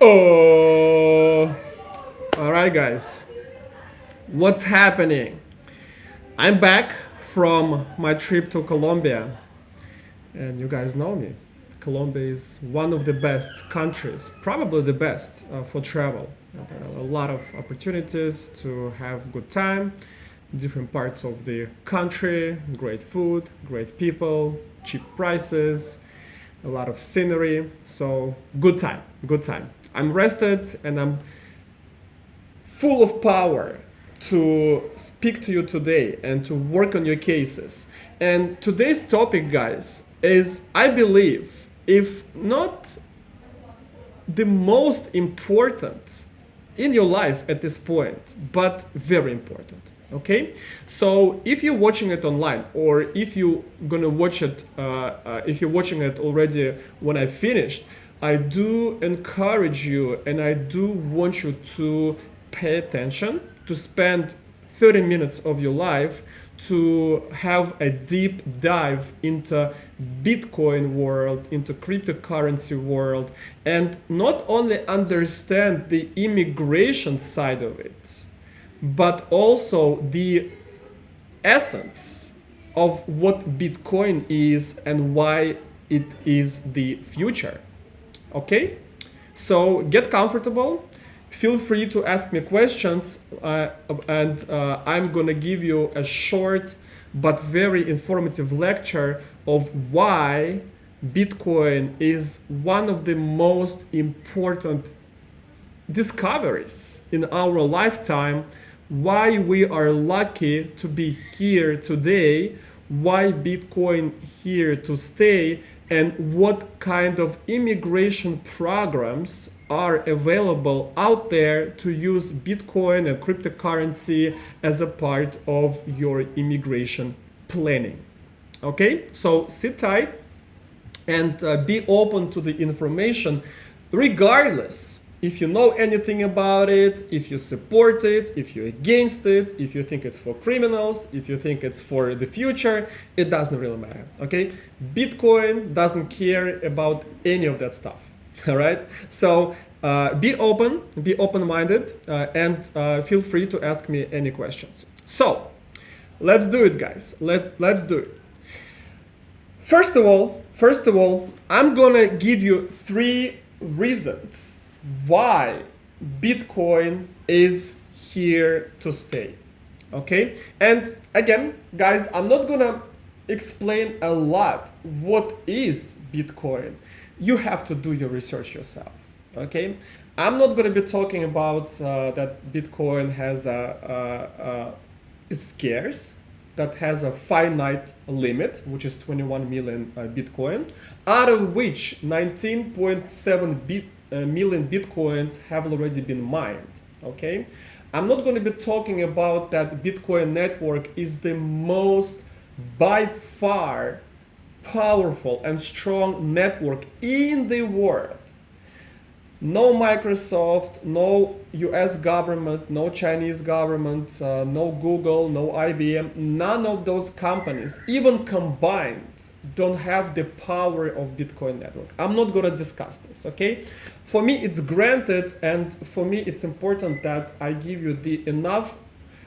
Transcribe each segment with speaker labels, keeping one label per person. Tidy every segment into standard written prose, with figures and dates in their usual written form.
Speaker 1: Oh, all right, guys. What's happening? I'm back from my trip to Colombia, and you guys know me. Colombia is one of the best countries, probably the best for travel. There are a lot of opportunities to have good time, different parts of the country, great food, great people, cheap prices, a lot of scenery. So good time, good time. I'm rested and I'm full of power to speak to you today and to work on your cases. And today's topic, guys, is I believe, if not the most important in your life at this point, but very important. Okay, so if you're watching it online, or if you're gonna watch it, if you're watching it already when I finished, I do encourage you and I do want you to pay attention, to spend 30 minutes of your life to have a deep dive into Bitcoin world, into cryptocurrency world, and not only understand the immigration side of it, but also the essence of what Bitcoin is and why it is the future. Okay? So get comfortable. Feel free to ask me questions, and I'm gonna give you a short but very informative lecture of why Bitcoin is one of the most important discoveries in our lifetime, why we are lucky to be here today, why Bitcoin here to stay, and what kind of immigration programs are available out there to use Bitcoin and cryptocurrency as a part of your immigration planning. Okay, so sit tight and be open to the information, regardless if you know anything about it, if you support it, if you're against it, if you think it's for criminals, if you think it's for the future, it doesn't really matter. Okay, Bitcoin doesn't care about any of that stuff. All right, so be open, be open-minded, and feel free to ask me any questions. So let's do it, guys. Let's do it. First of all, I'm gonna give you 3 reasons why Bitcoin is here to stay. Okay, and again, guys, I'm not gonna explain a lot what is Bitcoin. You have to do your research yourself. Okay, I'm not going to be talking about that Bitcoin has is scarce, that has a finite limit, which is 21 million Bitcoin, out of which 19.7 million Bitcoins have already been mined. Okay, I'm not going to be talking about that Bitcoin network is the most, by far, powerful and strong network in the world. No Microsoft, no US government, no Chinese government, no Google, no IBM, none of those companies, even combined, don't have the power of Bitcoin network. I'm not gonna discuss this, okay? For me, it's granted, and for me, it's important that I give you the enough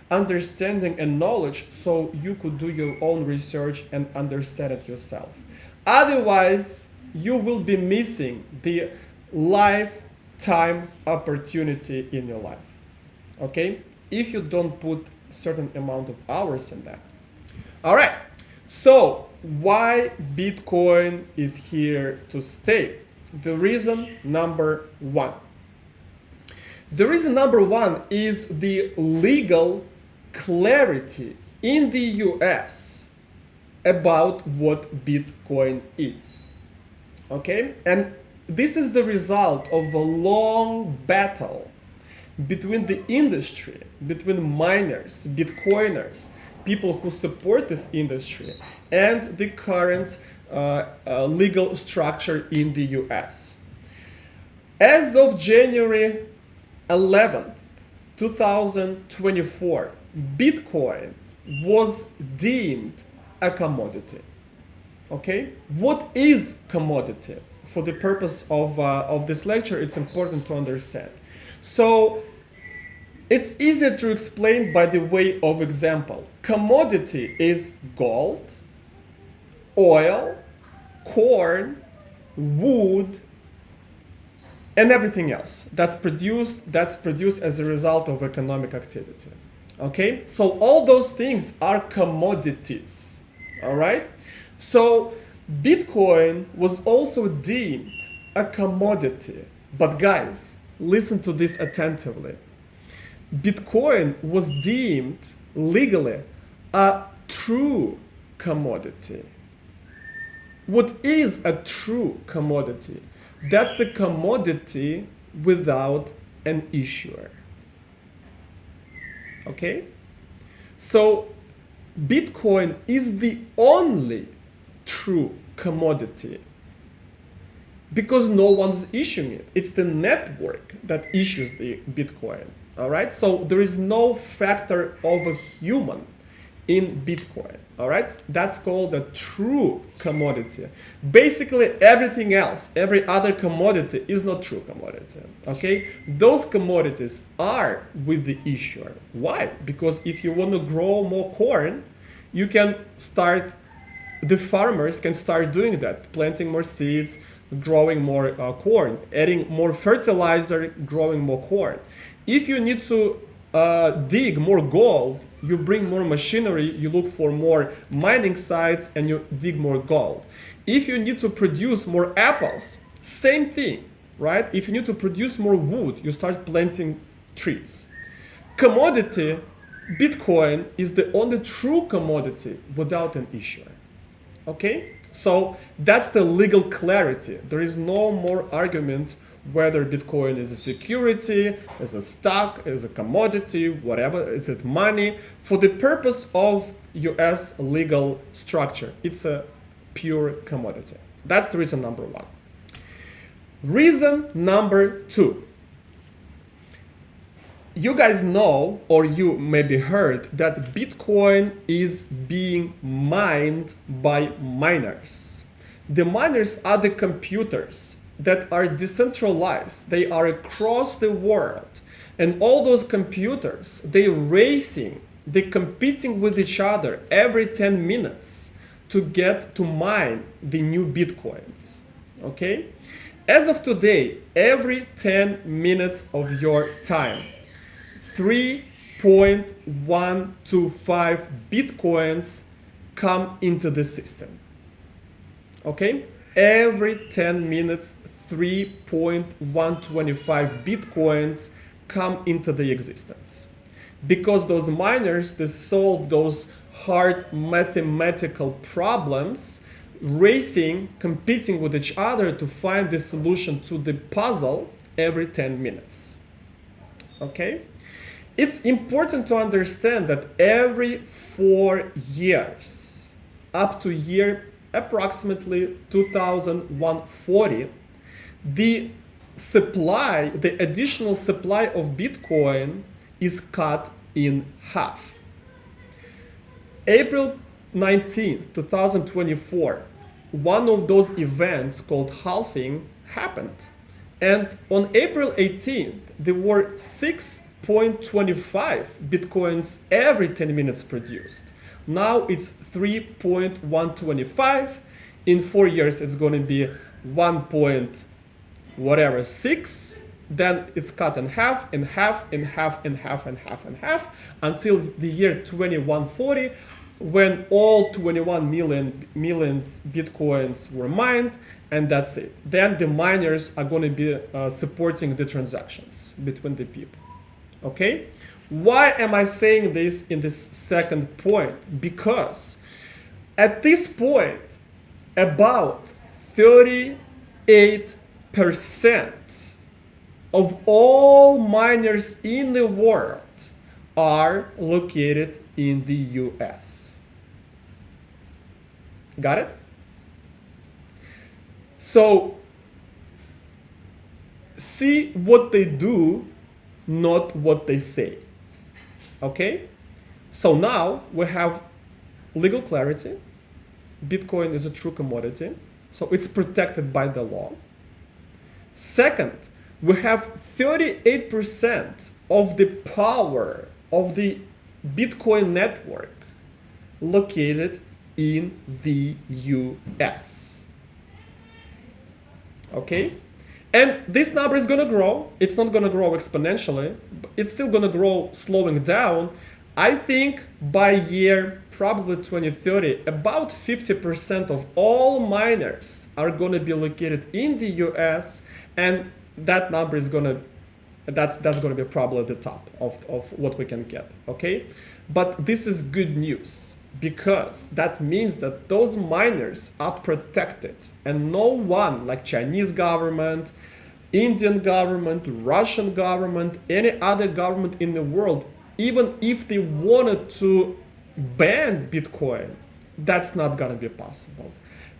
Speaker 1: understanding and knowledge so you could do your own research and understand it yourself. Otherwise, you will be missing the lifetime opportunity in your life. Okay? If you don't put a certain amount of hours in that. All right. So, why Bitcoin is here to stay? The reason number 1. The reason number 1 is the legal clarity in the US about what Bitcoin is. Okay? And this is the result of a long battle between the industry, between miners, Bitcoiners, people who support this industry, and the current legal structure in the US. As of January 11th, 2024, Bitcoin was deemed a commodity. Okay? What is commodity? for the purpose of this lecture, it's important to understand. So it's easier to explain by the way of example. Commodity is gold, oil, corn, wood, and everything else that's produced as a result of economic activity. Okay? So all those things are commodities. All right? So Bitcoin was also deemed a commodity. But guys, listen to this attentively. Bitcoin was deemed legally a true commodity. What is a true commodity? That's the commodity without an issuer. Okay? So Bitcoin is the only true commodity because no one's issuing it. It's the network that issues the Bitcoin. All right? So there is no factor of a human in Bitcoin. All right? That's called a true commodity. Basically, everything else, every other commodity is not true commodity. Okay? Those commodities are with the issuer. Why? Because if you want to grow more corn, you can start, the farmers can start doing that, planting more seeds, growing more corn, adding more fertilizer, growing more corn. If you need to dig more gold, you bring more machinery, you look for more mining sites, and you dig more gold. If you need to produce more apples, same thing, right? If you need to produce more wood, you start planting trees. Commodity, Bitcoin is the only true commodity without an issuer. Okay? So that's the legal clarity. There is no more argument whether Bitcoin is a security, is a stock, is a commodity, whatever, is it money. For the purpose of US legal structure, it's a pure commodity. That's the reason number one. Reason number two. You guys know, or you maybe heard, that Bitcoin is being mined by miners. The miners are the computers that are decentralized. They are across the world. And all those computers, they're racing, they're competing with each other every 10 minutes to get to mine the new Bitcoins. Okay? As of today, every 10 minutes of your time, 3.125 Bitcoins come into the system. Okay? Every 10 minutes, 3.125 Bitcoins come into the existence. Because those miners, they solve those hard mathematical problems, racing, competing with each other to find the solution to the puzzle every 10 minutes. Okay? It's important to understand that every 4 years, up to year approximately 2140, the additional supply of Bitcoin is cut in half. April 19th, 2024, one of those events called halving happened. And on April 18th, there were 6.25 Bitcoins every 10 minutes produced. Now it's 3.125. In 4 years, it's going to be 1.6. Then it's cut in half, in half, in half, in half, in half, in half, until the year 2140, when all 21 million Bitcoins were mined, and that's it. Then the miners are going to be supporting the transactions between the people. Okay? Why am I saying this in this second point? Because at this point, about 38% of all miners in the world are located in the US. Got it? So, see what they do, not what they say. Okay? So now we have legal clarity. Bitcoin is a true commodity. So it's protected by the law. Second, we have 38% of the power of the Bitcoin network located in the US. Okay? And this number is going to grow. It's not going to grow exponentially. It's still going to grow slowing down. I think by year, probably 2030, about 50% of all miners are going to be located in the US, and that number is going to, that's going to be probably at the top of what we can get, okay? But this is good news, because that means that those miners are protected, and no one, like Chinese government, Indian government, Russian government, any other government in the world, even if they wanted to ban Bitcoin, that's not gonna be possible.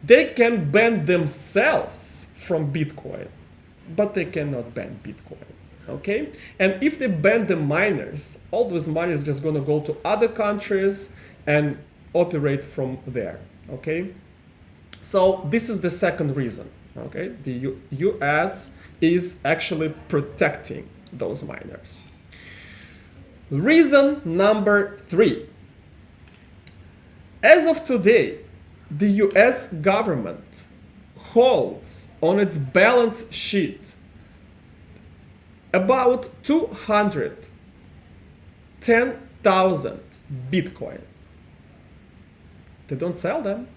Speaker 1: They can ban themselves from Bitcoin, but they cannot ban Bitcoin. Okay? And if they ban the miners, all those miners are just gonna go to other countries and operate from there. Okay? So this is the second reason. Okay? The US is actually protecting those miners. Reason number 3. As of today, the US government holds on its balance sheet about 210,000 Bitcoin. They don't sell them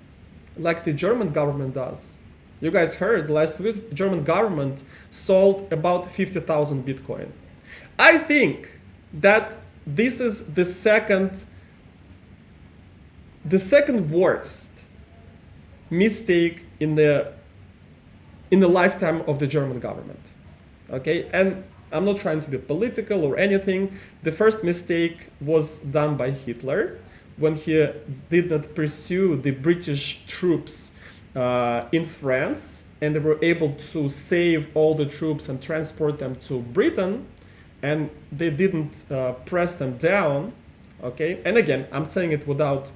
Speaker 1: like the German government does. You guys heard last week, German government sold about 50,000 Bitcoin. I think that this is the second worst mistake in the lifetime of the German government. Okay, and I'm not trying to be political or anything. The first mistake was done by Hitler when he did not pursue the British troops in France, and they were able to save all the troops and transport them to Britain, and they didn't press them down. Okay, and again, I'm saying it without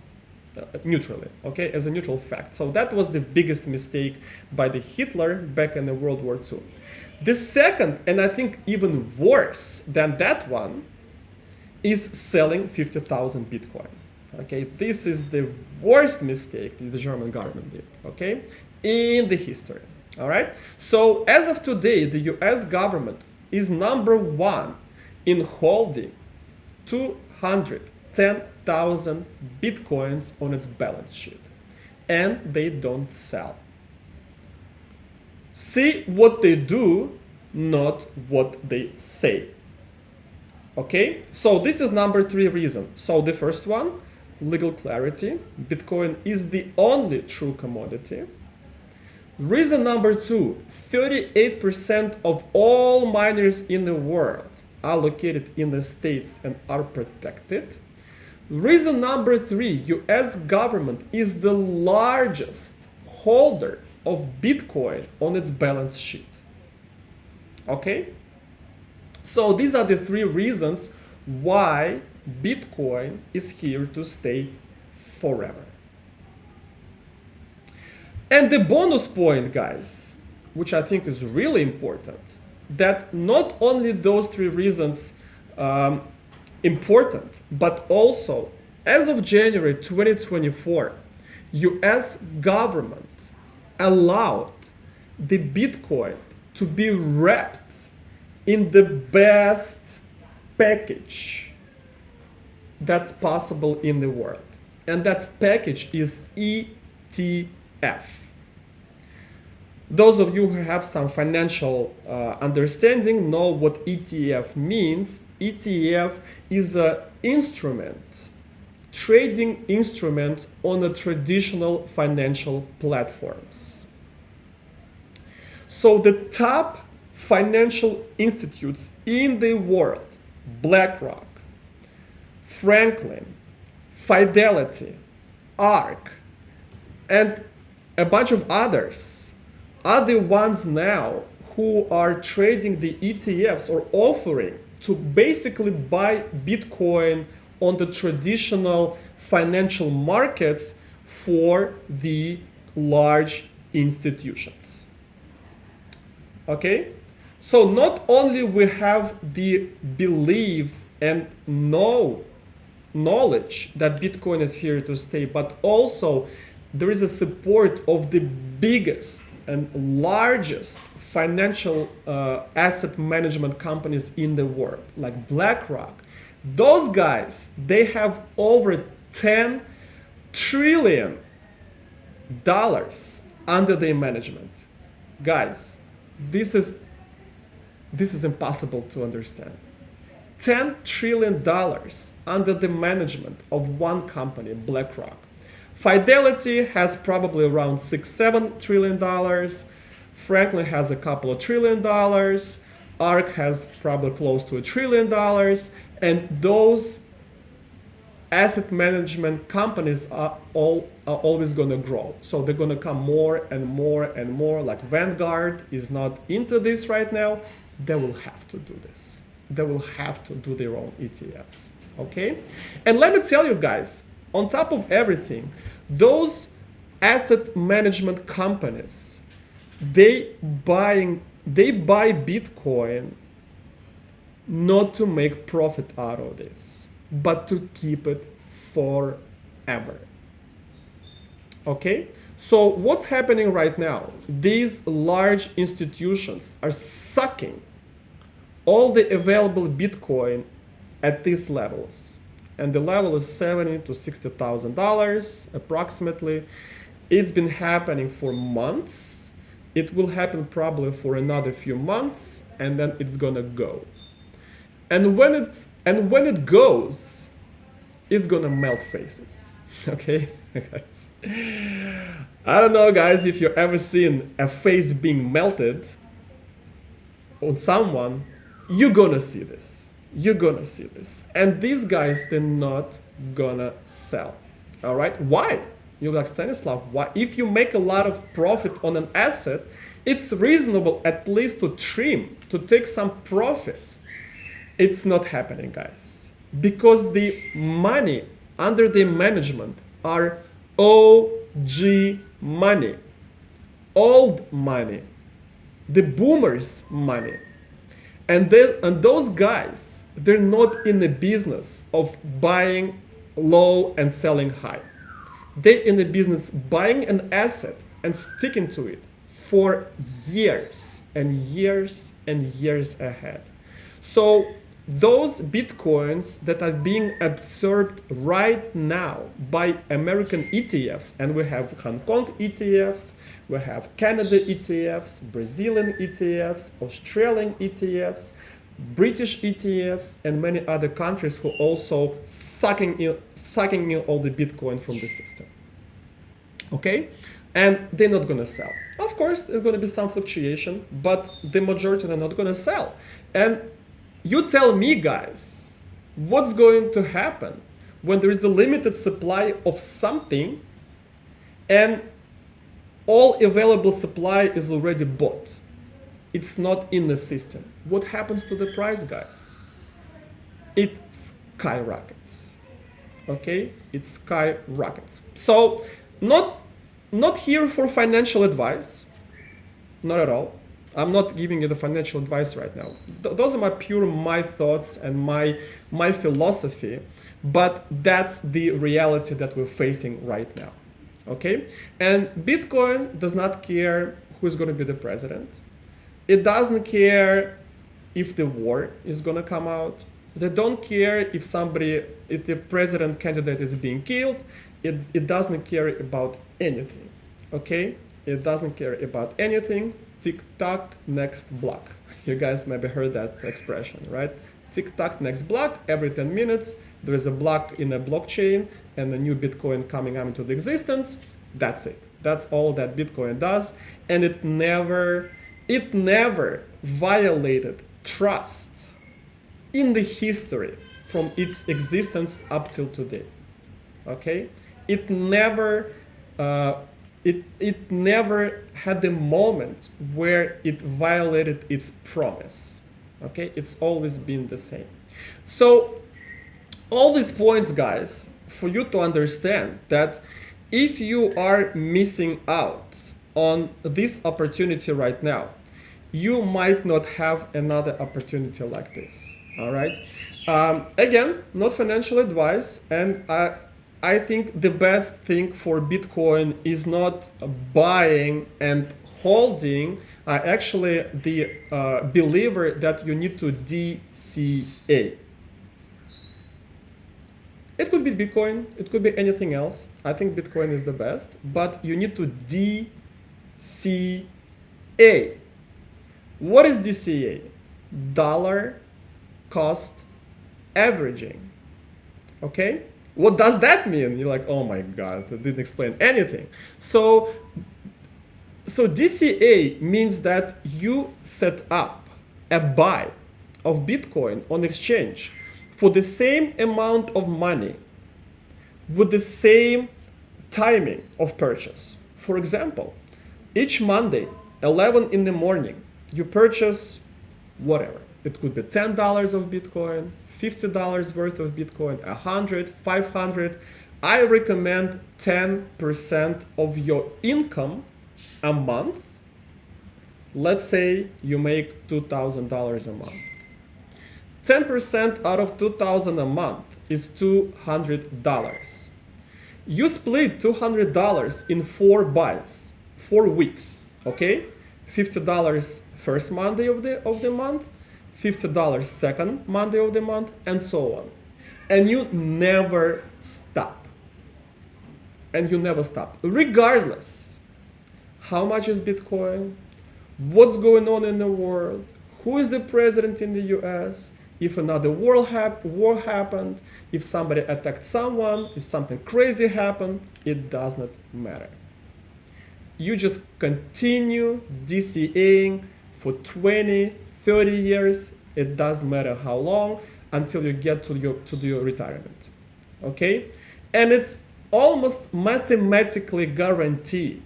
Speaker 1: neutrally, okay, as a neutral fact. So that was the biggest mistake by the Hitler back in the World War II. The second, and I think even worse than that one, is selling 50,000 Bitcoin. Okay, this is the worst mistake that the German government did, okay, in the history. All right, so as of today, the US government is number one in holding 210,000 Bitcoins on its balance sheet, and they don't sell. See what they do, not what they say. Okay, so this is number 3 reason. So the first one, legal clarity. Bitcoin is the only true commodity. Reason number 2, 38% of all miners in the world are located in the States and are protected. Reason number 3, US government is the largest holder of Bitcoin on its balance sheet. Okay? So these are the 3 reasons why Bitcoin is here to stay forever. And the bonus point, guys, which I think is really important, that not only those 3 reasons important, but also as of January 2024, US government allowed the Bitcoin to be wrapped in the best package that's possible in the world. And that package is ETF. Those of you who have some financial understanding know what ETF means. ETF is an instrument, trading instrument on the traditional financial platforms. So the top financial institutes in the world, BlackRock, Franklin, Fidelity, ARK, and a bunch of others are the ones now who are trading the ETFs or offering to basically buy Bitcoin on the traditional financial markets for the large institutions. Okay, so not only we have the belief and knowledge that Bitcoin is here to stay, but also there is a support of the biggest and largest financial asset management companies in the world, like BlackRock. Those guys, they have over $10 trillion under their management. Guys, this is impossible to understand. $10 trillion under the management of one company, BlackRock. Fidelity has probably around $6-7 trillion. Franklin has a couple of $1 trillion. ARK has probably close to $1 trillion. And those asset management companies are always going to grow. So they're going to come more and more and more. Like Vanguard is not into this right now. They will have to do this. They will have to do their own ETFs. Okay? And let me tell you guys, on top of everything, those asset management companies, they buy Bitcoin not to make profit out of this, but to keep it forever. Okay? So what's happening right now? These large institutions are sucking all the available Bitcoin at these levels. And the level is $70,000 to $60,000 approximately. It's been happening for months. It will happen probably for another few months, and then it's gonna go. And when it goes, it's gonna melt faces. Okay, guys. I don't know, guys, if you've ever seen a face being melted on someone. You're gonna see this. You're gonna see this. And these guys, they're not gonna sell. All right? Why? You're like, Stanislav, why? If you make a lot of profit on an asset, it's reasonable at least to trim, to take some profit. It's not happening, guys. Because the money under the management are OG money, old money, the boomers' money. And those guys, they're not in the business of buying low and selling high. They're in the business buying an asset and sticking to it for years and years and years ahead. So those Bitcoins that are being absorbed right now by American ETFs, and we have Hong Kong ETFs, we have Canada ETFs, Brazilian ETFs, Australian ETFs, British ETFs, and many other countries who also sucking in all the Bitcoin from the system. Okay? And they're not going to sell. Of course, there's going to be some fluctuation, but the majority are not going to sell. And you tell me, guys, what's going to happen when there is a limited supply of something and all available supply is already bought? It's not in the system. What happens to the price, guys? It skyrockets. Okay? It skyrockets. So, not here for financial advice. Not at all. I'm not giving you the financial advice right now. Those are my thoughts and my philosophy, but that's the reality that we're facing right now. Okay? And Bitcoin does not care who's going to be the president. It doesn't care if the war is going to come out. They don't care if the president candidate is being killed. It doesn't care about anything. Okay? It doesn't care about anything. Tick-tock, next block. You guys maybe heard that expression, right? Tick-tock, next block. Every 10 minutes, there is a block in a blockchain and a new Bitcoin coming out into the existence. That's it. That's all that Bitcoin does. And it never violated trust in the history from its existence up till today. Okay? It never had the moment where it violated its promise. Okay? It's always been the same. So all these points, guys, for you to understand that if you are missing out on this opportunity right now, you might not have another opportunity like this. All right. Again, not financial advice, and I think the best thing for Bitcoin is not buying and holding. I actually the believer that you need to DCA. It could be Bitcoin, it could be anything else. I think Bitcoin is the best, but you need to DCA. What is DCA? Dollar cost averaging. Okay? What does that mean? You're like, oh my God, that didn't explain anything. So DCA means that you set up a buy of Bitcoin on exchange for the same amount of money with the same timing of purchase. For example, each Monday, 11 in the morning, you purchase whatever. It could be $10 of Bitcoin, $50 worth of Bitcoin, 100, 500. I recommend 10% of your income a month. Let's say you make $2,000 a month. 10% out of $2,000 a month is $200. You split $200 in 4 buys, 4 weeks, okay? $50 first Monday of the month, $50 second Monday of the month, and so on. And you never stop. And you never stop. Regardless, how much is Bitcoin? What's going on in the world? Who is the president in the US? If another war happened, if somebody attacked someone, if something crazy happened, it does not matter. You just continue DCAing for 20, 30 years, it doesn't matter how long, until you get to your retirement. Okay? And it's almost mathematically guaranteed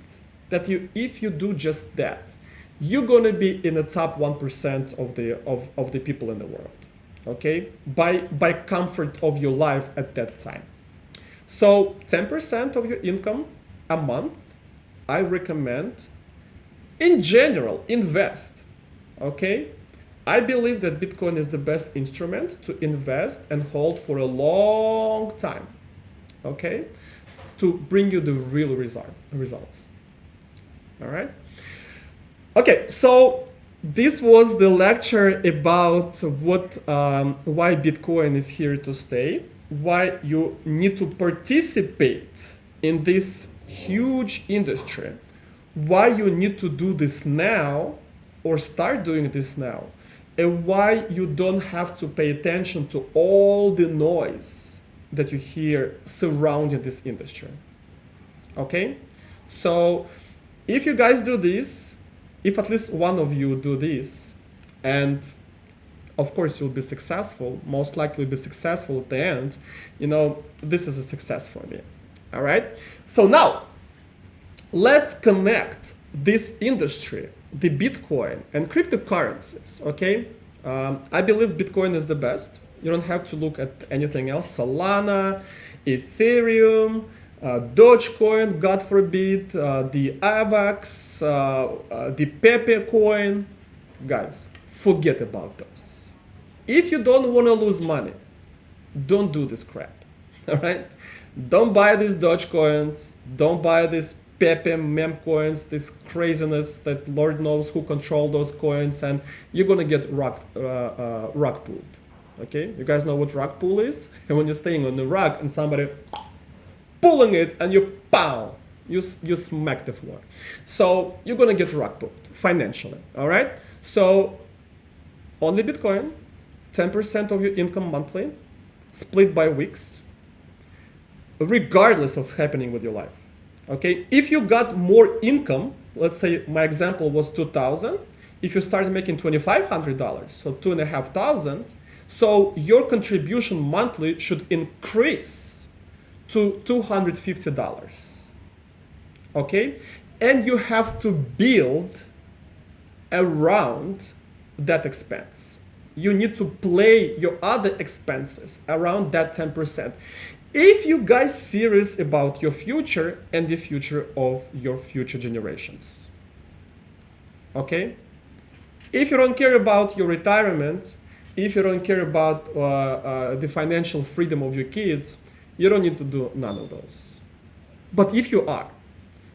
Speaker 1: that if you do just that, you're gonna be in the top 1% of the people in the world. Okay, by comfort of your life at that time. So 10% of your income a month, I recommend. In general, invest. Okay, I believe that Bitcoin is the best instrument to invest and hold for a long time. Okay, to bring you the real results. All right. Okay, so this was the lecture about why Bitcoin is here to stay, why you need to participate in this huge industry, why you need to do this now or start doing this now, and why you don't have to pay attention to all the noise that you hear surrounding this industry. Okay? So if you guys do this, if at least one of you do this, and of course you'll be successful, most likely be successful at the end, this is a success for me. All right? So now, let's connect this industry, the Bitcoin and cryptocurrencies, okay? I believe Bitcoin is the best. You don't have to look at anything else. Solana, Ethereum, Dogecoin, God forbid, the AVAX, the Pepe coin. Guys, forget about those. If you don't want to lose money, don't do this crap. All right? Don't buy these Dogecoins. Don't buy these Pepe meme coins, this craziness that Lord knows who control those coins, and you're gonna get rug pulled. Okay? You guys know what rug pull is? And when you're staying on the rug and somebody pulling it and you pow, you smack the floor. So you're gonna get rug pulled financially, all right? So only Bitcoin, 10% of your income monthly, split by weeks, regardless of what's happening with your life, okay? If you got more income, let's say my example was 2,000, if you start making $2,500, so 2,500, so your contribution monthly should increase to $250, okay? And you have to build around that expense. You need to play your other expenses around that 10%. if you guys serious about your future and the future of your future generations. Okay? If you don't care about your retirement, if you don't care about the financial freedom of your kids, you don't need to do none of those. But if you are,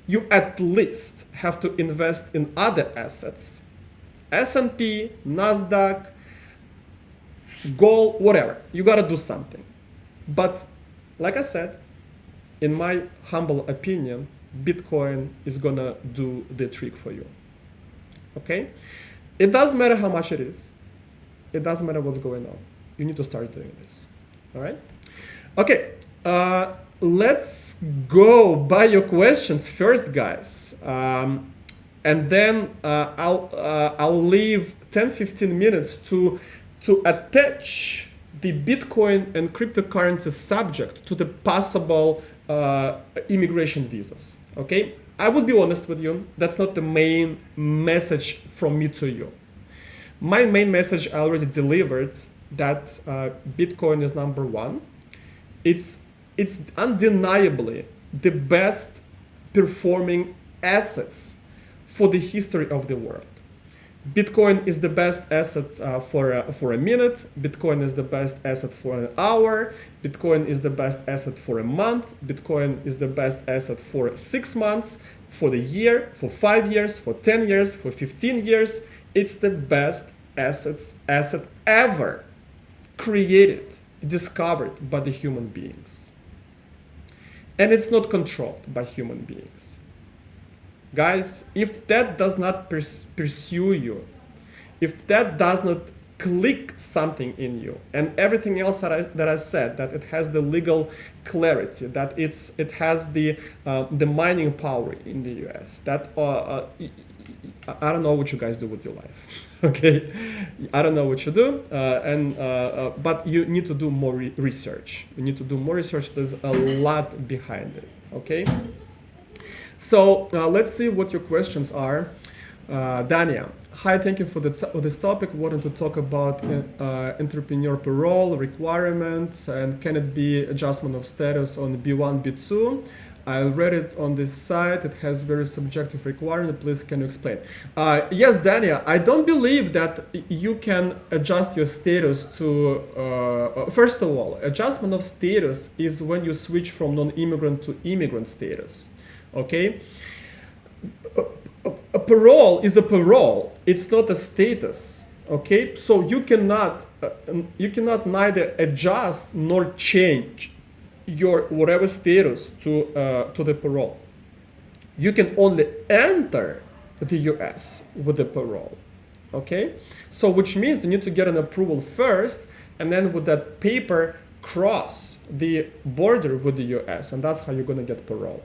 Speaker 1: you at least have to invest in other assets. S&P, NASDAQ, gold, whatever. You gotta do something. But like I said, in my humble opinion, Bitcoin is gonna do the trick for you. Okay? It doesn't matter how much it is. It doesn't matter what's going on. You need to start doing this. All right? Okay. Let's go by your questions first, guys. And then I'll leave 10-15 minutes to attach the Bitcoin and cryptocurrency subject to the possible immigration visas. Okay? I would be honest with you, that's not the main message from me to you. My main message I already delivered, that Bitcoin is number one. It's undeniably the best performing assets for the history of the world. Bitcoin is the best asset for a minute. Bitcoin is the best asset for an hour. Bitcoin is the best asset for a month. Bitcoin is the best asset for 6 months, for the year, for 5 years, for 10 years, for 15 years. It's the best asset ever created, discovered by the human beings. And it's not controlled by human beings. Guys, if that does not pursue you, if that does not click something in you, and everything else that I said, that it has the legal clarity, that it has the mining power in the US, that I don't know what you guys do with your life, okay? I don't know what you do, but you need to do more research. You need to do more research. There's a lot behind it, okay? So let's see what your questions are. Dania, hi, thank you for this topic. Wanted to talk about entrepreneur parole requirements, and can it be adjustment of status on B1, B2? I read it on this site. It has very subjective requirement. Please, can you explain? Yes, Dania, I don't believe that you can adjust your status to, first of all, adjustment of status is when you switch from non-immigrant to immigrant status. Okay, a parole is a parole. It's not a status. Okay, so you cannot neither adjust nor change your whatever status to the parole. You can only enter the U.S. with the parole. Okay, so which means you need to get an approval first, and then with that paper cross the border with the U.S. and that's how you're gonna get paroled.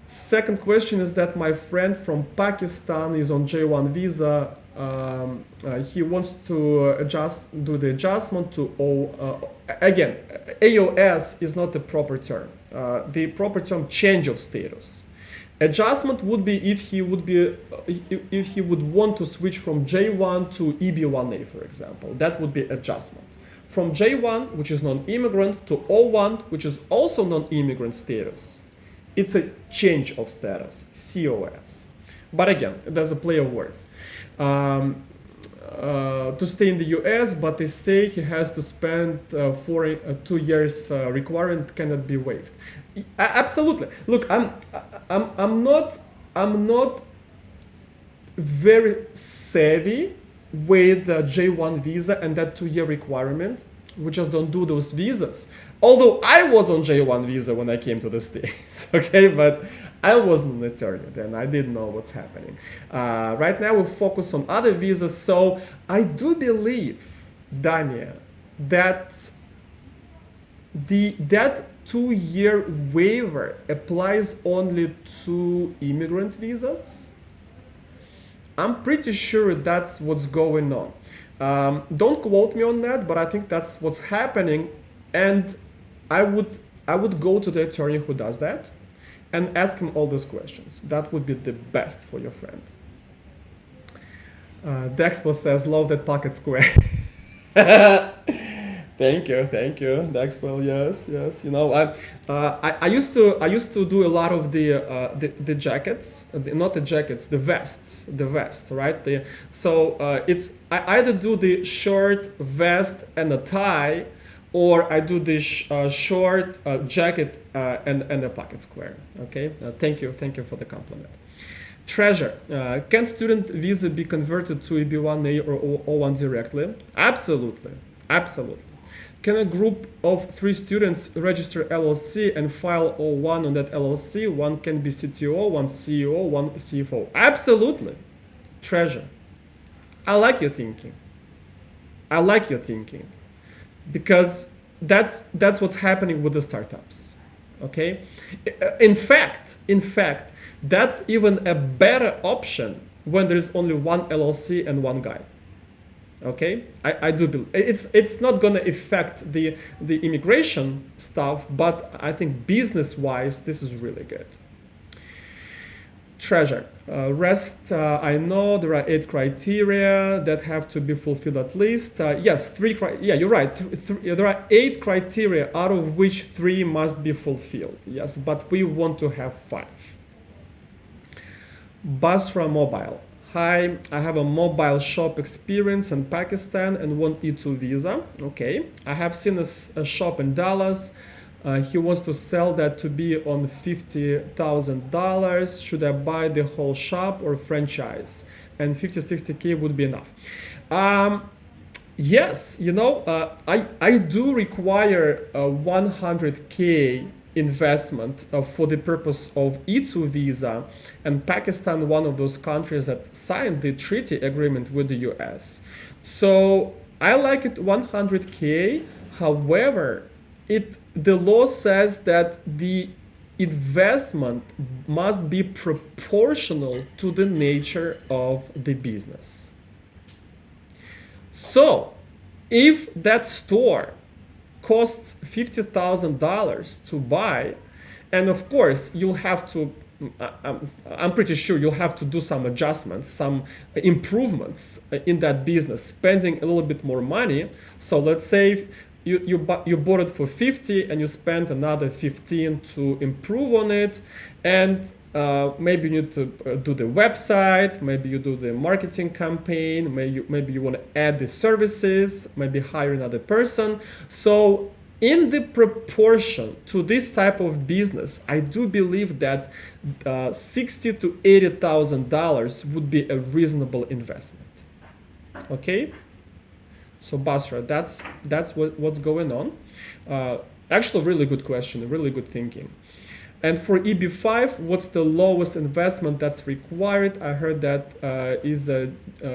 Speaker 1: Second question is that my friend from Pakistan is on J1 visa. He wants to do the adjustment to again, AOS is not the proper term. The proper term, change of status. Adjustment would be if he would want to switch from J1 to EB1A, for example. That would be adjustment. From J1, which is non-immigrant, to O1, which is also non-immigrant status. It's a change of status, COS. But again, there's a play of words. To stay in the US, but they say he has to spend 2 years requirement cannot be waived. Absolutely. Look, I'm not very savvy with the J1 visa and that 2-year requirement. We just don't do those visas. Although I was on J1 visa when I came to the States, okay? But I wasn't an attorney then. I didn't know what's happening. Right now we focus on other visas. So I do believe, Dania, that that 2-year waiver applies only to immigrant visas. I'm pretty sure that's what's going on. Don't quote me on that, but I think that's what's happening. And I would go to the attorney who does that and ask him all those questions. That would be the best for your friend. Dexpo says, love that pocket square. Thank Thank you, Maxwell. Yes, yes. You know, I used to do a lot of the jackets, not the jackets, the vests, right? It's I either do the shirt, vest, and a tie, or I do the short jacket and a pocket square. Okay. Thank you for the compliment. Treasure. Can student visa be converted to EB1A or O1 directly? Absolutely. Absolutely. Can a group of 3 students register LLC and file O1 on that LLC? One can be CTO, one CEO, one CFO. Absolutely. Treasure. I like your thinking. I like your thinking because that's what's happening with the startups. Okay? In fact, that's even a better option when there's only one LLC and one guy. Okay, I do believe it's not gonna affect the immigration stuff, but I think business wise this is really good. Treasure. Rest, I know there are 8 criteria that have to be fulfilled at least. Yes, yeah, you're right. There are 8 criteria, out of which 3 must be fulfilled. Yes, but we want to have 5. Basra Mobile. Hi, I have a mobile shop experience in Pakistan and want E2 visa. Okay, I have seen a shop in Dallas. He wants to sell that to be on $50,000. Should I buy the whole shop or franchise? And 50-60K would be enough. Yes, you know, I do require a 100K investment for the purpose of E2 visa, and Pakistan one of those countries that signed the treaty agreement with the US. So I like it 100K. However, the law says that the investment must be proportional to the nature of the business. So if that store costs $50,000 to buy, and of course you'll have to, I'm pretty sure you'll have to do some adjustments, some improvements in that business, spending a little bit more money. So let's say you bought it for 50 and you spent another 15 to improve on it, and maybe you need to do the website, maybe you do the marketing campaign, maybe you want to add the services, maybe hire another person. So in the proportion to this type of business, I do believe that $60,000 to $80,000 would be a reasonable investment. Okay, so Basra, that's what's going on. Actually, really good question, really good thinking. And for EB5, what's the lowest investment that's required? I heard that is a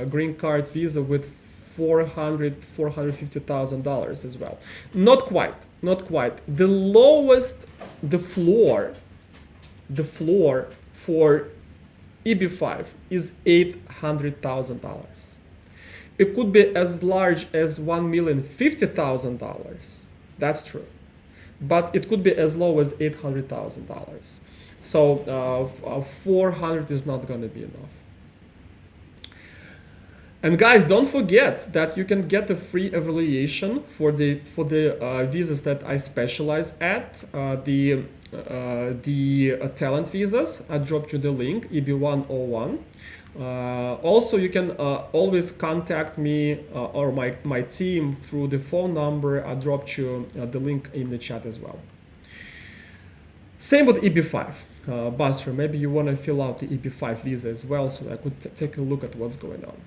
Speaker 1: green card visa with $450,000 as well. Not quite. The lowest, the floor for EB5 is $800,000. It could be as large as $1,050,000. That's true. But it could be as low as $800,000. So 400 is not going to be enough. And guys, don't forget that you can get a free evaluation for the visas that I specialize at, the talent visas. I dropped you the link, EB101. Also, you can always contact me or my team through the phone number. I dropped you the link in the chat as well. Same with EB5. Basra, maybe you want to fill out the EB5 visa as well, so I could take a look at what's going on.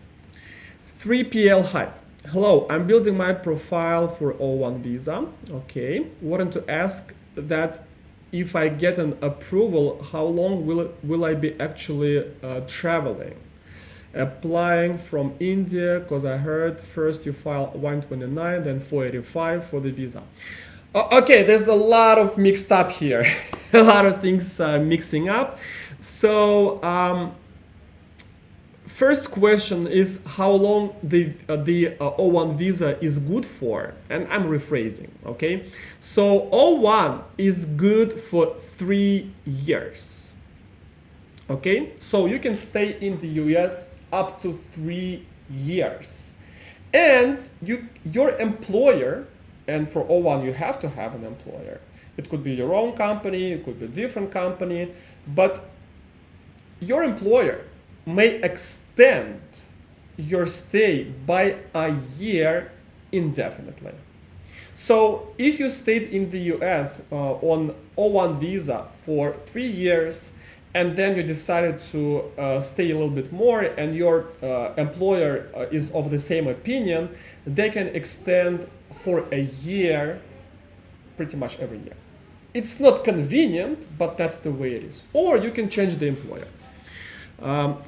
Speaker 1: 3PL Hype. Hello, I'm building my profile for O1 visa. Okay, wanted to ask that if I get an approval, how long will I be actually traveling? Applying from India, because I heard first you file 129, then 485 for the visa. Okay, there's a lot of mixed up here. A lot of things mixing up. So first question is how long the O1 visa is good for, and I'm rephrasing, okay? So O1 is good for 3 years, okay? So you can stay in the US up to 3 years, and your employer and for O1 you have to have an employer. It could be your own company, it could be a different company, but your employer may extend your stay by a year indefinitely. So if you stayed in the US on O1 visa for 3 years, and then you decided to stay a little bit more, and your employer is of the same opinion, they can extend for a year pretty much every year. It's not convenient, but that's the way it is. Or you can change the employer.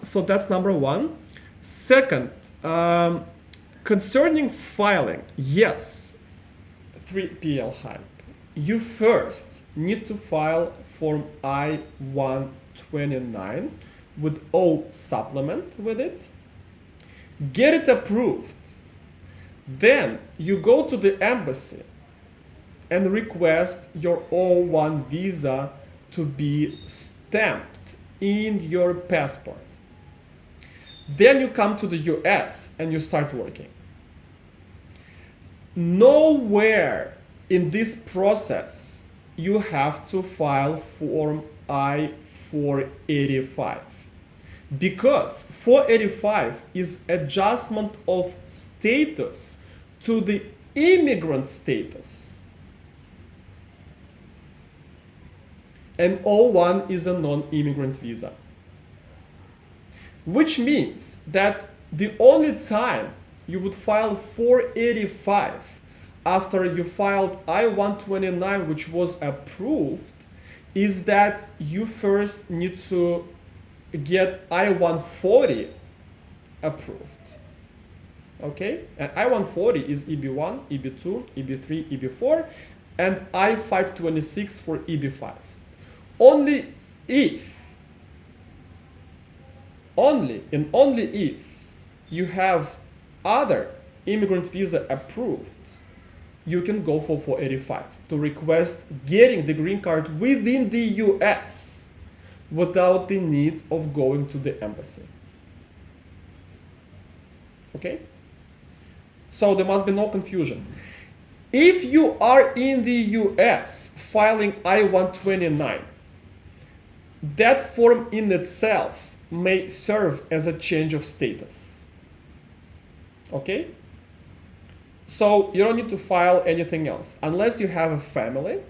Speaker 1: So that's number one. Second, concerning filing, yes, 3PL hype. You first need to file Form I-129 with O supplement with it. Get it approved. Then you go to the embassy and request your O1 visa to be stamped in your passport. Then you come to the US and you start working. Nowhere in this process you have to file Form I-485, because 485 is adjustment of status to the immigrant status. And O1 is a non-immigrant visa. Which means that the only time you would file 485 after you filed I-129, which was approved, is that you first need to get I-140 approved. Okay? And I-140 is EB1, EB2, EB3, EB4, and I-526 for EB5. Only if you have other immigrant visa approved, you can go for 485 to request getting the green card within the US without the need of going to the embassy. Okay? So there must be no confusion. If you are in the US filing I-129, that form in itself may serve as a change of status. Okay? So you don't need to file anything else. Unless you have a family,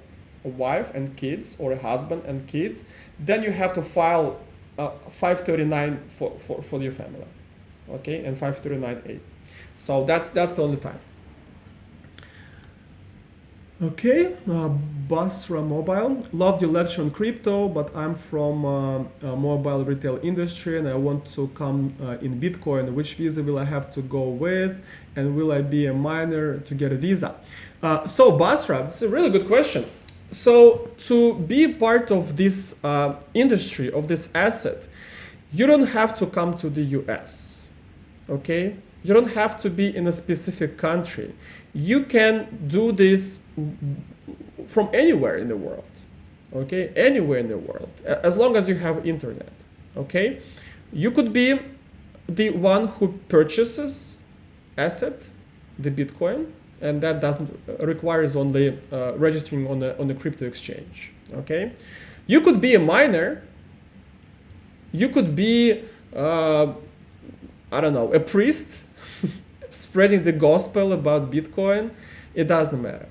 Speaker 1: a wife and kids, or a husband and kids, then you have to file 539 for your family. Okay? And 539A. So that's the only time. Okay, Basra Mobile. Loved your lecture on crypto, but I'm from mobile retail industry and I want to come in Bitcoin. Which visa will I have to go with? And will I be a miner to get a visa? So Basra, this is a really good question. So to be part of this industry, of this asset, you don't have to come to the US, okay? You don't have to be in a specific country. You can do this from anywhere in the world, okay? Anywhere in the world, as long as you have internet, okay? You could be the one who purchases asset, the Bitcoin, and that doesn't requires only registering on the crypto exchange, okay? You could be a miner. You could be, I don't know, a priest spreading the gospel about Bitcoin. It doesn't matter.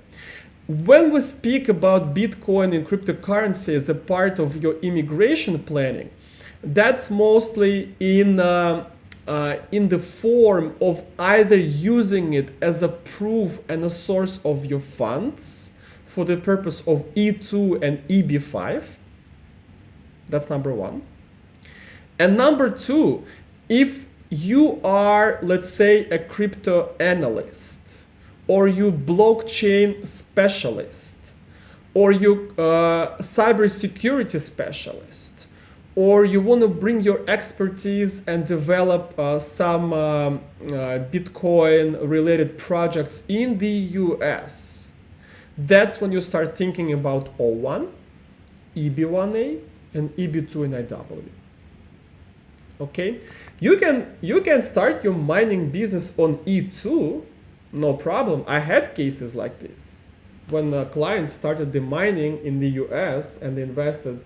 Speaker 1: When we speak about Bitcoin and cryptocurrency as a part of your immigration planning, that's mostly in the form of either using it as a proof and a source of your funds for the purpose of E2 and EB5. That's number one. And number two, if you are, let's say, a crypto analyst, or you blockchain specialist, or you cybersecurity specialist, or you want to bring your expertise and develop some Bitcoin related projects in the US, that's when you start thinking about O1, EB1A, and EB2 and IW. Okay, you can start your mining business on E2 No problem. I had cases like this. When clients started demining in the US and they invested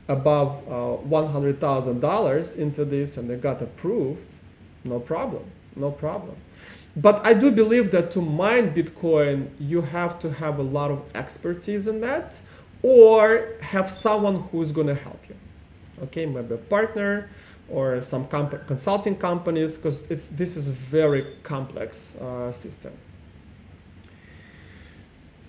Speaker 1: above $100,000 into this and they got approved, no problem, no problem. But I do believe that to mine Bitcoin, you have to have a lot of expertise in that or have someone who's going to help you. Okay, maybe a partner or some consulting companies, because this is a very complex system.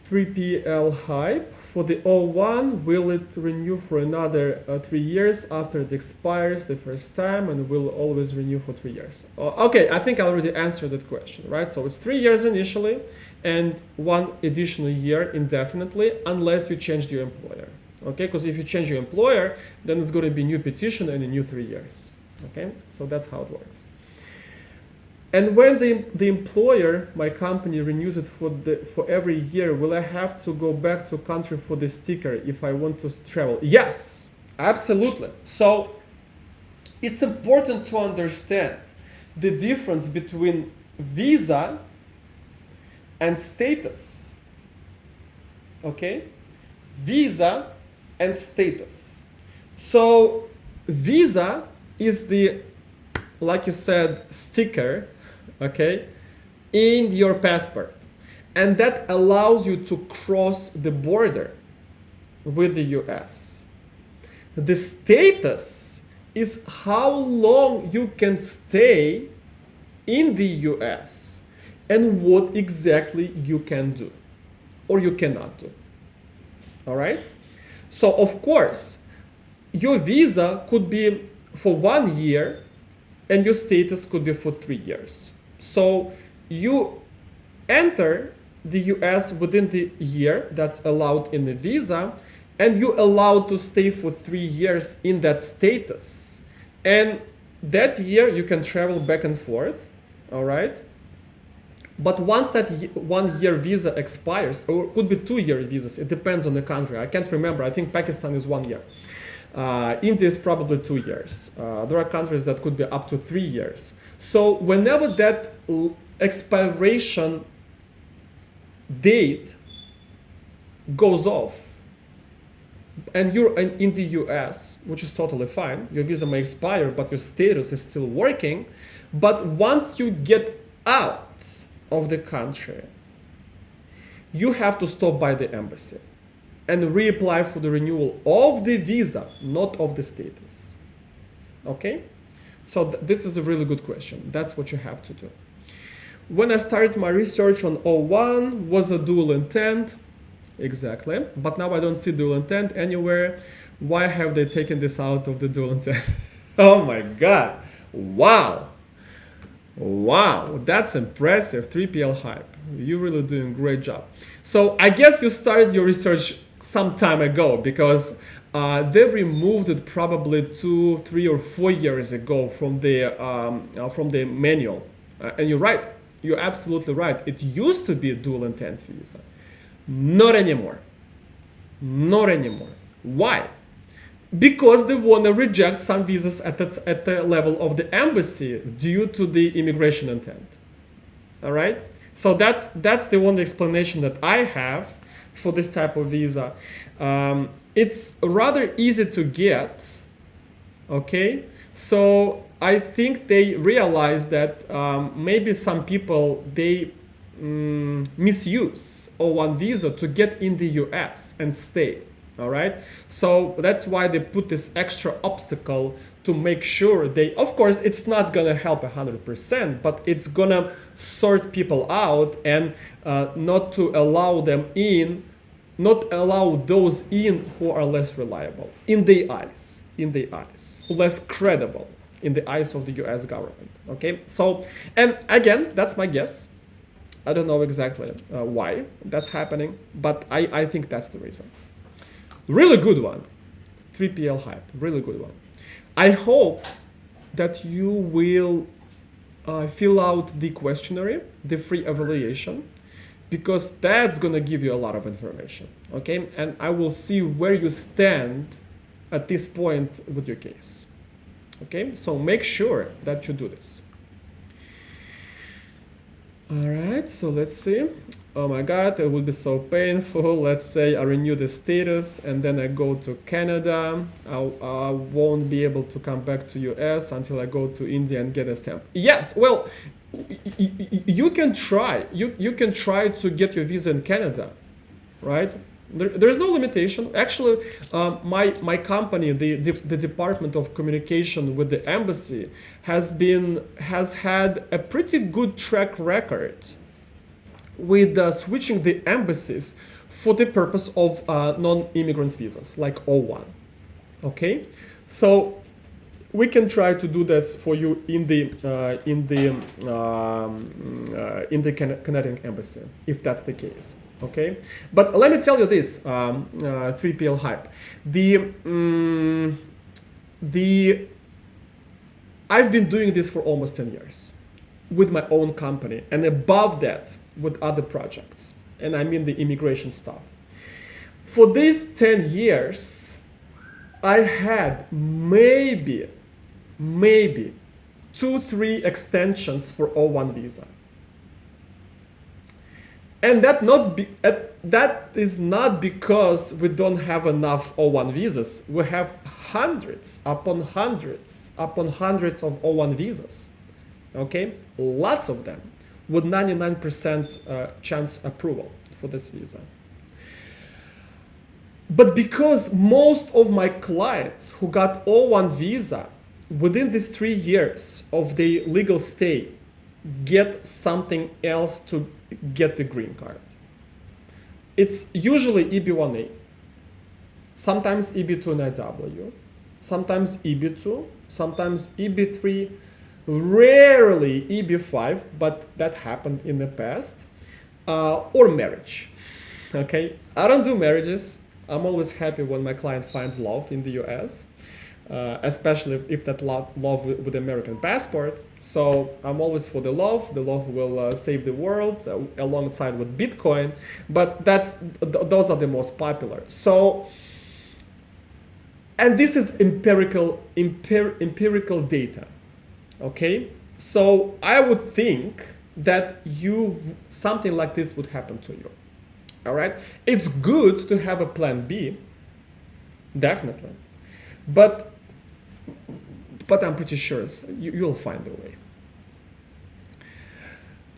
Speaker 1: 3PL hype. For the O1, will it renew for another 3 years after it expires the first time and will always renew for 3 years? Okay, I think I already answered that question, right? So it's 3 years initially and 1 additional year indefinitely unless you change your employer. Okay, because if you change your employer, then it's going to be new petition and a new 3 years. Okay, so that's how it works. And when the employer, my company, renews it for every year, will I have to go back to country for the sticker if I want to travel? Yes, absolutely. So it's important to understand the difference between visa and status. Okay, visa and status. So visa is the, like you said, sticker, okay, in your passport. And that allows you to cross the border with the US. The status is how long you can stay in the US and what exactly you can do or you cannot do. All right? So of course, your visa could be for 1 year and your status could be for 3 years. So you enter the US within the year that's allowed in the visa and you allowed to stay for 3 years in that status. And that year you can travel back and forth, all right? But once that 1 year visa expires, or it could be 2 year visas, it depends on the country. I can't remember. I think Pakistan is 1 year. India is probably 2 years. There are countries that could be up to 3 years. So whenever that expiration date goes off, and you're in the US, which is totally fine, your visa may expire, but your status is still working. But once you get out of the country, you have to stop by the embassy and reapply for the renewal of the visa, not of the status. Okay? So this is a really good question. That's what you have to do. When I started my research on O1, was a dual intent. Exactly. But now I don't see dual intent anywhere. Why have they taken this out of the dual intent? Oh my God. Wow. Wow, that's impressive. 3PL hype. You're really doing a great job. So I guess you started your research some time ago because they removed it probably 2, 3, or 4 years ago from the manual. And you're right. You're absolutely right. It used to be a dual intent visa. Not anymore. Not anymore. Why? Because they want to reject some visas at the level of the embassy due to the immigration intent. All right? So that's the only explanation that I have for this type of visa. It's rather easy to get, okay? So I think they realize that maybe some people, they misuse O1 visa to get in the US and stay. All right, so that's why they put this extra obstacle to make sure they, of course, it's not gonna help 100%, but it's gonna sort people out and not to allow them in, not allow those in who are less reliable in the eyes, less credible in the eyes of the US government. Okay, so, and again, that's my guess. I don't know exactly why that's happening, but I think that's the reason. Really good one. 3PL hype. Really good one. I hope that you will fill out the questionnaire, the free evaluation, because that's going to give you a lot of information. Okay? And I will see where you stand at this point with your case. Okay? So make sure that you do this. All right, so let's see. Oh my God, it would be so painful. Let's say I renew the status and then I go to Canada. I won't be able to come back to US until I go to India and get a stamp. Yes, well, you can try. You can try to get your visa in Canada, right? There's no limitation. Actually, my company, the Department of Communication with the embassy, has had a pretty good track record with switching the embassies for the purpose of non-immigrant visas, like O1. Okay, so we can try to do this for you in the Canadian embassy, if that's the case. Okay, but let me tell you this, 3PL hype. I've been doing this for almost 10 years with my own company, and above that with other projects, and I mean the immigration stuff. For these 10 years, I had maybe 2-3 extensions for O1 visa. And that is not because we don't have enough O1 visas. We have hundreds upon hundreds upon hundreds of O1 visas. Okay, lots of them with 99% chance approval for this visa. But because most of my clients who got O1 visa within these 3 years of the legal stay get something else to get the green card. It's usually EB1A, sometimes EB2NIW, sometimes EB2, sometimes EB3, rarely EB5, but that happened in the past, or marriage. Okay, I don't do marriages. I'm always happy when my client finds love in the US, especially if that love with American passport. So I'm always for the love. The love will save the world alongside with Bitcoin, but those are the most popular. So, and this is empirical data. Okay, so I would think that something like this would happen to you. All right, it's good to have a plan B, definitely, but I'm pretty sure you'll find a way.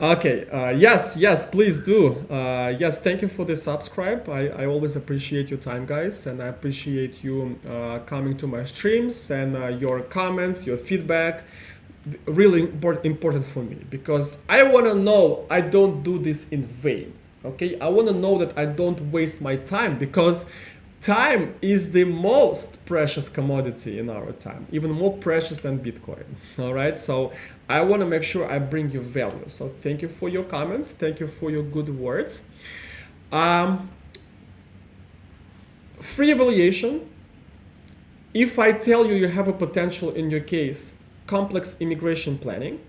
Speaker 1: Okay, yes, please do. Yes, thank you for the subscribe. I always appreciate your time, guys, and I appreciate you coming to my streams and your comments, your feedback. Really important for me, because I want to know I don't do this in vain. Okay, I want to know that I don't waste my time, because time is the most precious commodity in our time, even more precious than Bitcoin. All right, so I want to make sure I bring you value. So thank you for your comments, thank you for your good words. Free evaluation. If I tell you you have a potential in your case, complex immigration planning,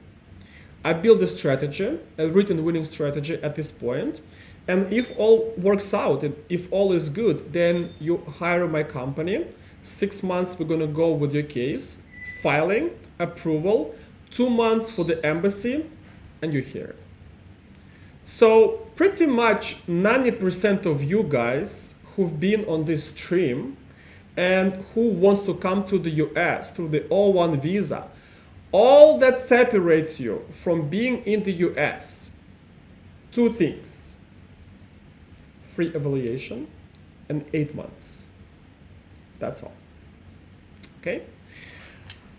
Speaker 1: I build a strategy, a written winning strategy at this point. And if all works out, and if all is good, then you hire my company. 6 months, we're going to go with your case, filing, approval, 2 months for the embassy, and you're here. So pretty much 90% of you guys who've been on this stream and who wants to come to the US through the O1 visa, all that separates you from being in the US, 2 things: free evaluation and 8 months. That's all. Okay?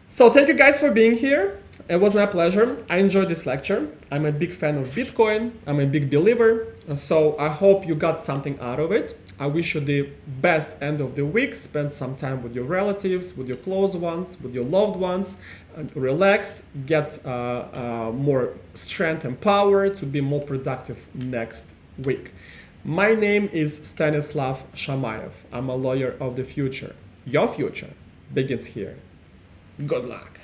Speaker 1: So thank you guys for being here. It was my pleasure. I enjoyed this lecture. I'm a big fan of Bitcoin. I'm a big believer. So I hope you got something out of it. I wish you the best end of the week. Spend some time with your relatives, with your close ones, with your loved ones, and relax, get more strength and power to be more productive next week. My name is Stanislav Shamayev. I'm a lawyer of the future. Your future begins here. Good luck.